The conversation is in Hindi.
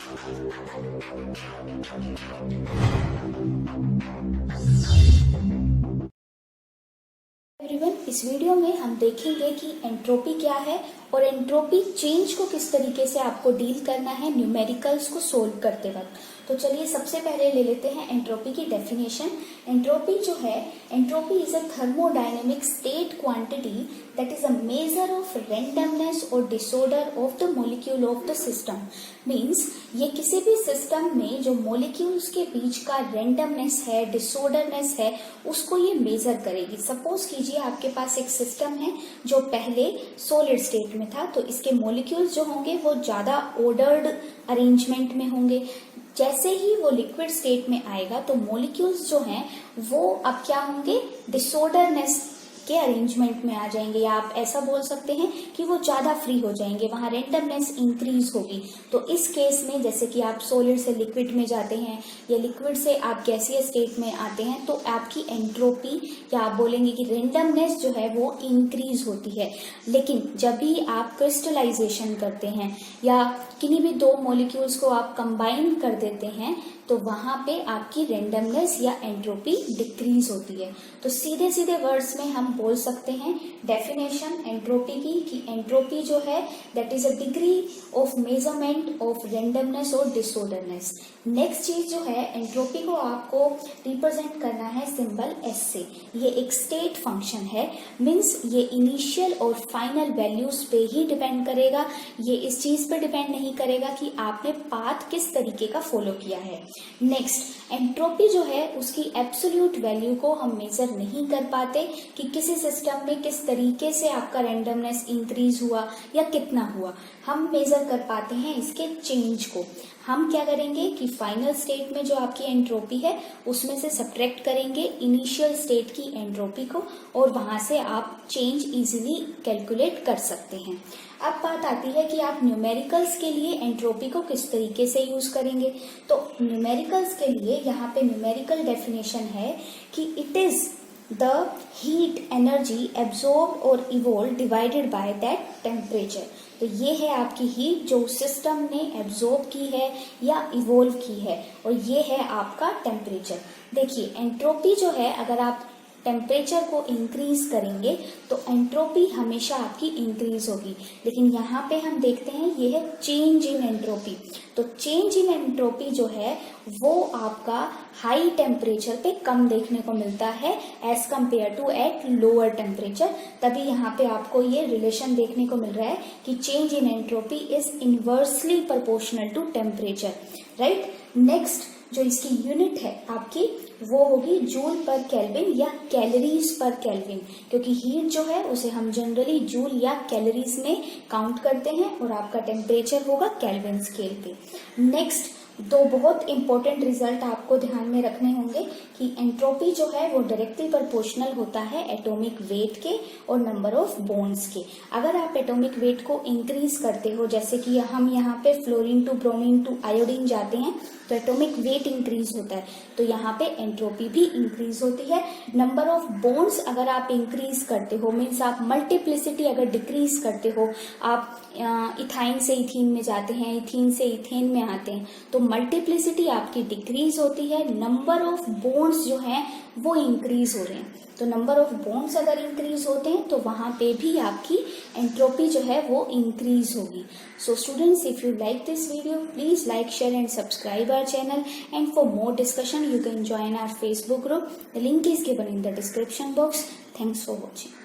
एवरीवन, इस वीडियो में हम देखेंगे कि एंट्रोपी क्या है और एंट्रोपी चेंज को किस तरीके से आपको डील करना है न्यूमेरिकल्स को सोल्व करते वक्त। तो चलिए सबसे पहले ले लेते हैं एंट्रोपी की डेफिनेशन। एंट्रोपी जो है, entropy is a thermodynamic state quantity that is a measure of randomness और disorder of the molecule of the system. Means ये किसी भी सिस्टम में जो मॉलिक्यूल्स के बीच का रेंडमनेस है, डिसऑर्डरनेस है, उसको ये मेजर करेगी। सपोज कीजिए आपके पास एक सिस्टम है जो पहले सॉलिड स्टेट में था, तो इसके मॉलिक्यूल्स जो होंगे वो ज्यादा ऑर्डर्ड अरेंजमेंट में होंगे। जैसे ही वो लिक्विड स्टेट में आएगा तो मॉलिक्यूल्स जो हैं वो अब क्या होंगे, डिसऑर्डरनेस के अरेंजमेंट में आ जाएंगे, या आप ऐसा बोल सकते हैं कि वो ज्यादा फ्री हो जाएंगे, वहां रेंडमनेस इंक्रीज होगी। तो इस केस में जैसे कि आप सॉलिड से लिक्विड में जाते हैं या लिक्विड से आप गैसीय स्टेट में आते हैं, तो आपकी एंट्रोपी या आप बोलेंगे कि रेंडमनेस जो है वो इंक्रीज होती है। लेकिन जब भी आप क्रिस्टलाइजेशन करते हैं या किन्हीं भी दो मॉलिक्यूल्स को आप कंबाइन कर देते हैं, तो वहां पे आपकी रेंडमनेस या एंट्रोपी डिक्रीज होती है। तो सीधे सीधे वर्ड्स में हम बोल सकते हैं डेफिनेशन एंट्रोपी की कि एंट्रोपी जो है that is a degree of measurement of randomness और डिसऑर्डरनेस। नेक्स्ट चीज जो है, एंट्रोपी को आपको रिप्रेजेंट करना है सिंबल एस से। ये एक स्टेट फंक्शन है, मीन्स ये इनिशियल और फाइनल वैल्यूज पे ही डिपेंड करेगा। ये इस चीज पे डिपेंड नहीं करेगा कि आपने पाथ किस तरीके का फॉलो किया है। नेक्स्ट, एंट्रोपी जो है उसकी एब्सोल्यूट वैल्यू को हम मेजर नहीं कर पाते कि किसी सिस्टम में किस तरीके से आपका रेंडमनेस इंक्रीज हुआ या कितना हुआ। हम मेजर कर पाते हैं इसके चेंज को। हम क्या करेंगे कि फाइनल स्टेट में जो आपकी एंट्रोपी है उसमें से सब्ट्रैक्ट करेंगे इनिशियल स्टेट की एंट्रोपी को, और वहां से आप चेंज इजीली कैलकुलेट कर सकते हैं। अब बात आती है कि आप न्यूमेरिकल्स के लिए एंट्रोपी को किस तरीके से यूज करेंगे। तो न्यूमेरिकल्स के लिए यहाँ पे न्यूमेरिकल डेफिनेशन है कि it is the heat energy absorb और evolve divided by that temperature. तो ये है आपकी हीट जो सिस्टम ने एब्जॉर्ब की है या इवोल्व की है, और ये है आपका टेम्परेचर। देखिए एंट्रोपी जो है, अगर आप टेम्परेचर को इंक्रीज करेंगे तो एंट्रोपी हमेशा आपकी इंक्रीज होगी। लेकिन यहाँ पे हम देखते हैं ये है चेंज इन एंट्रोपी। तो चेंज इन एंट्रोपी जो है वो आपका हाई टेम्परेचर पे कम देखने को मिलता है as compare to at lower temperature. तभी यहाँ पे आपको ये रिलेशन देखने को मिल रहा है कि change in entropy is inversely proportional to temperature, right. Next जो इसकी यूनिट है आपकी वो होगी जूल पर केल्विन या कैलोरीज पर केल्विन, क्योंकि हीट जो है उसे हम जनरली जूल या कैलोरीज में काउंट करते हैं, और आपका टेम्परेचर होगा केल्विन स्केल पे। नेक्स्ट, दो बहुत इंपॉर्टेंट रिजल्ट आपको ध्यान में रखने होंगे कि एंट्रोपी जो है वो डायरेक्टली प्रोपोर्शनल होता है एटॉमिक वेट के और नंबर ऑफ बॉन्ड्स के। अगर आप एटॉमिक वेट को इंक्रीज करते हो, जैसे कि हम यहाँ पे fluorine to bromine to iodine जाते हैं, तो एटॉमिक वेट इंक्रीज होता है, तो यहाँ पे एंट्रोपी भी इंक्रीज होती है। नंबर ऑफ बॉन्ड्स अगर आप इंक्रीज करते हो, मीन्स आप मल्टीप्लिसिटी अगर डिक्रीज करते हो, आप इथाइन से इथीन में जाते हैं, इथीन से इथेन में आते हैं, तो मल्टीप्लिसिटी आपकी डिक्रीज होती है, नंबर ऑफ बॉन्ड्स जो हैं वो इंक्रीज हो रहे हैं। तो नंबर ऑफ बॉन्ड्स अगर इंक्रीज होते हैं तो वहां पे भी आपकी एंट्रोपी जो है वो इंक्रीज होगी। So students, if you like this video, please like, share and subscribe our channel, and for more discussion you can join our Facebook group. The link is given in the description box. Thanks for watching.